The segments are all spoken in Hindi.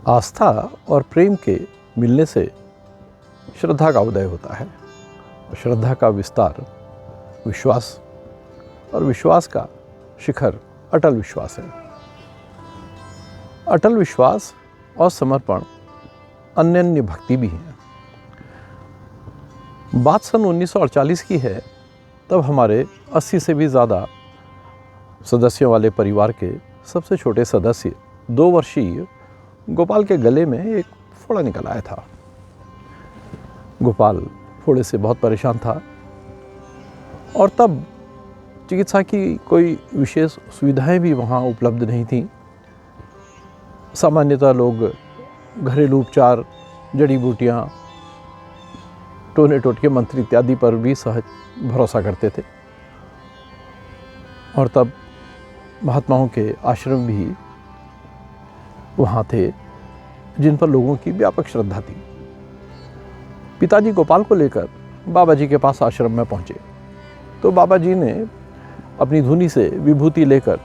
आस्था और प्रेम के मिलने से श्रद्धा का उदय होता है। श्रद्धा का विस्तार विश्वास, और विश्वास का शिखर अटल विश्वास है। अटल विश्वास और समर्पण अन्य भक्ति भी है। बात सन 1948 की है। तब हमारे 80 से भी ज़्यादा सदस्यों वाले परिवार के सबसे छोटे सदस्य 2 वर्षीय गोपाल के गले में एक फोड़ा निकल आया था। गोपाल फोड़े से बहुत परेशान था और तब चिकित्सा की कोई विशेष सुविधाएं भी वहाँ उपलब्ध नहीं थीं। सामान्यतः लोग घरेलू उपचार, जड़ी बूटियाँ, टोने टोटके मंत्र इत्यादि पर भी सहज भरोसा करते थे। और तब महात्माओं के आश्रम भी वहाँ थे जिन पर लोगों की व्यापक श्रद्धा थी। पिताजी गोपाल को लेकर बाबा जी के पास आश्रम में पहुँचे तो बाबा जी ने अपनी धुनी से विभूति लेकर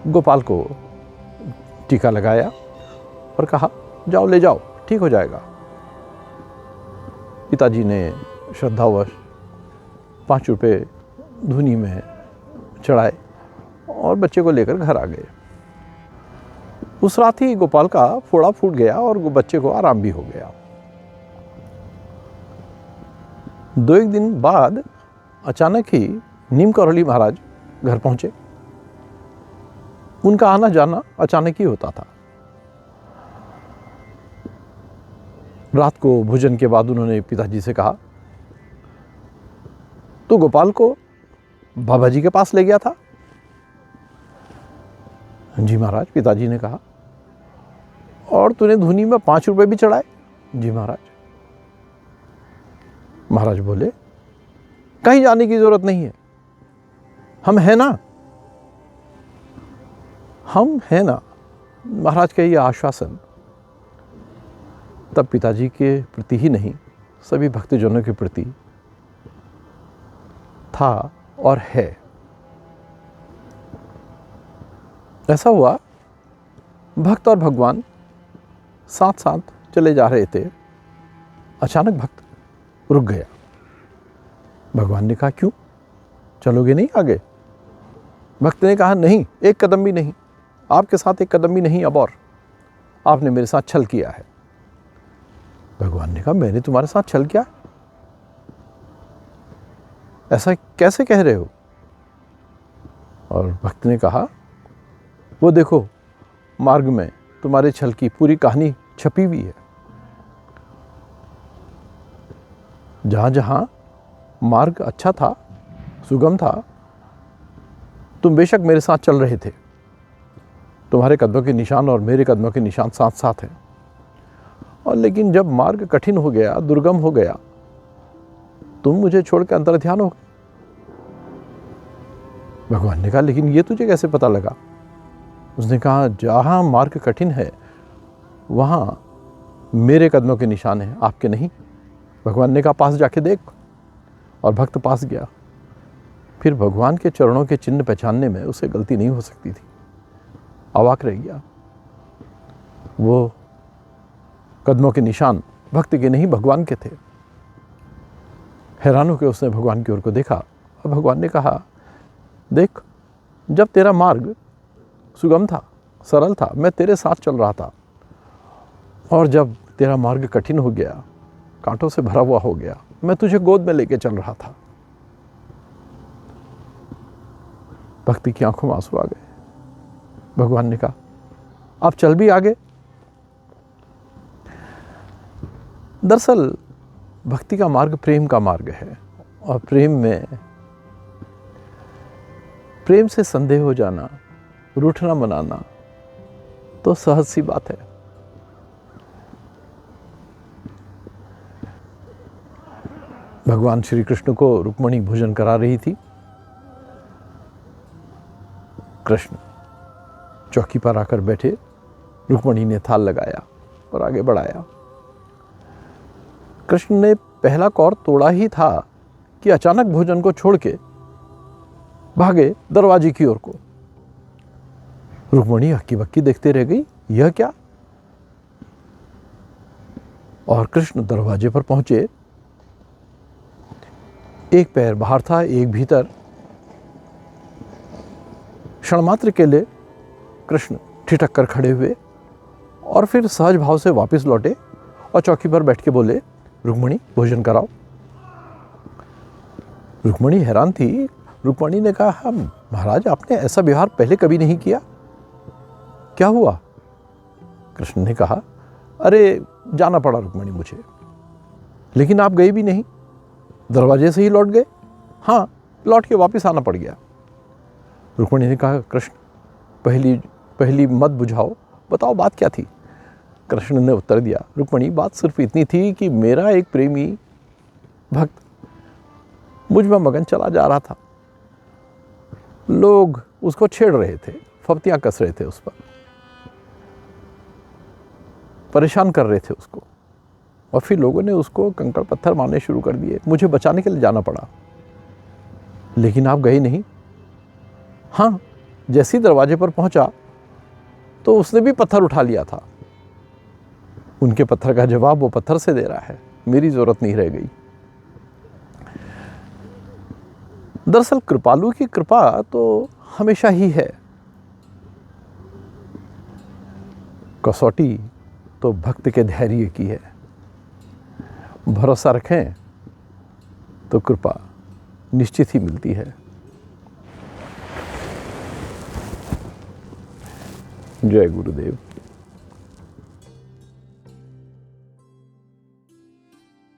गोपाल को टीका लगाया और कहा, जाओ ले जाओ, ठीक हो जाएगा। पिताजी ने श्रद्धावश 5 रुपये धुनी में चढ़ाए और बच्चे को लेकर घर आ गए। उस रात ही गोपाल का फोड़ा फूट गया और बच्चे को आराम भी हो गया। 2-1 दिन बाद अचानक ही नीम करौली महाराज घर पहुंचे। उनका आना जाना अचानक ही होता था। रात को भोजन के बाद उन्होंने पिताजी से कहा, तो गोपाल को बाबा जी के पास ले गया था? जी महाराज, पिताजी ने कहा। और तूने धुनी में 5 रुपए भी चढ़ाए? जी महाराज। महाराज बोले, कहीं जाने की जरूरत नहीं है, हम हैं ना, हम हैं ना। महाराज का ये आश्वासन तब पिताजी के प्रति ही नहीं, सभी भक्तजनों के प्रति था और है। ऐसा हुआ, भक्त और भगवान साथ साथ चले जा रहे थे। अचानक भक्त रुक गया। भगवान ने कहा, क्यों, चलोगे नहीं आगे? भक्त ने कहा, नहीं, एक कदम भी नहीं, आपके साथ एक कदम भी नहीं अब, और आपने मेरे साथ छल किया है। भगवान ने कहा, मैंने तुम्हारे साथ छल किया? ऐसा कैसे कह रहे हो? और भक्त ने कहा, वो देखो, मार्ग में तुम्हारे छल की पूरी कहानी छपी हुई है। जहां जहां मार्ग अच्छा था, सुगम था, तुम बेशक मेरे साथ चल रहे थे। तुम्हारे कदमों के निशान और मेरे कदमों के निशान साथ साथ हैं। और लेकिन जब मार्ग कठिन हो गया, दुर्गम हो गया, तुम मुझे छोड़ के अंतर्ध्यान हो गए। भगवान ने कहा, लेकिन ये तुझे कैसे पता लगा? उसने कहा, जहां मार्ग कठिन है वहां मेरे कदमों के निशान हैं, आपके नहीं। भगवान ने कहा, पास जाके देख। और भक्त पास गया। फिर भगवान के चरणों के चिन्ह पहचानने में उसे गलती नहीं हो सकती थी। अवाक रह गया। वो कदमों के निशान भक्त के नहीं, भगवान के थे। हैरान होकर उसने भगवान की ओर को देखा और भगवान ने कहा, देख, जब तेरा मार्ग सुगम था, सरल था, मैं तेरे साथ चल रहा था। और जब तेरा मार्ग कठिन हो गया, कांटों से भरा हुआ हो गया, मैं तुझे गोद में लेके चल रहा था। भक्ति की आंखों में आंसू आ गए। भगवान ने कहा, आप चल भी आगे। दरअसल भक्ति का मार्ग प्रेम का मार्ग है। और प्रेम से संदेह हो जाना, रूठना मनाना तो सहज सी बात है। भगवान श्री कृष्ण को रुक्मिणी भोजन करा रही थी। कृष्ण चौकी पर आकर बैठे। रुक्मिणी ने थाल लगाया और आगे बढ़ाया। कृष्ण ने पहला कौर तोड़ा ही था कि अचानक भोजन को छोड़ के भागे दरवाजे की ओर को। रुक्मिणी हक्की बक्की देखते रह गई, यह क्या? और कृष्ण दरवाजे पर पहुंचे। एक पैर बाहर था, एक भीतर। क्षण मात्र के लिए कृष्ण ठिठक कर खड़े हुए और फिर सहज भाव से वापस लौटे और चौकी पर बैठ के बोले, रुक्मिणी भोजन कराओ। रुक्मिणी हैरान थी। रुक्मिणी ने कहा, महाराज आपने ऐसा व्यवहार पहले कभी नहीं किया, क्या हुआ? कृष्ण ने कहा, अरे जाना पड़ा रुक्मिणी मुझे। लेकिन आप गए भी नहीं, दरवाजे से ही लौट गए। हाँ, लौट के वापस आना पड़ गया। रुक्मिणी ने कहा, कृष्ण पहली मत बुझाओ, बताओ बात क्या थी? कृष्ण ने उत्तर दिया, रुक्मिणी बात सिर्फ इतनी थी कि मेरा एक प्रेमी भक्त मुझ में मगन चला जा रहा था। लोग उसको छेड़ रहे थे, फप्तियां कस रहे थे, उस पर परेशान कर रहे थे उसको, और फिर लोगों ने उसको कंकड़ पत्थर मारने शुरू कर दिए। मुझे बचाने के लिए जाना पड़ा, लेकिन आप गए नहीं। हाँ, जैसे ही दरवाजे पर पहुंचा तो उसने भी पत्थर उठा लिया था। उनके पत्थर का जवाब वो पत्थर से दे रहा है, मेरी जरूरत नहीं रह गई। दरअसल कृपालु की कृपा तो हमेशा ही है, कसौटी तो भक्त के धैर्य की है। भरोसा रखें तो कृपा निश्चित ही मिलती है। जय गुरुदेव।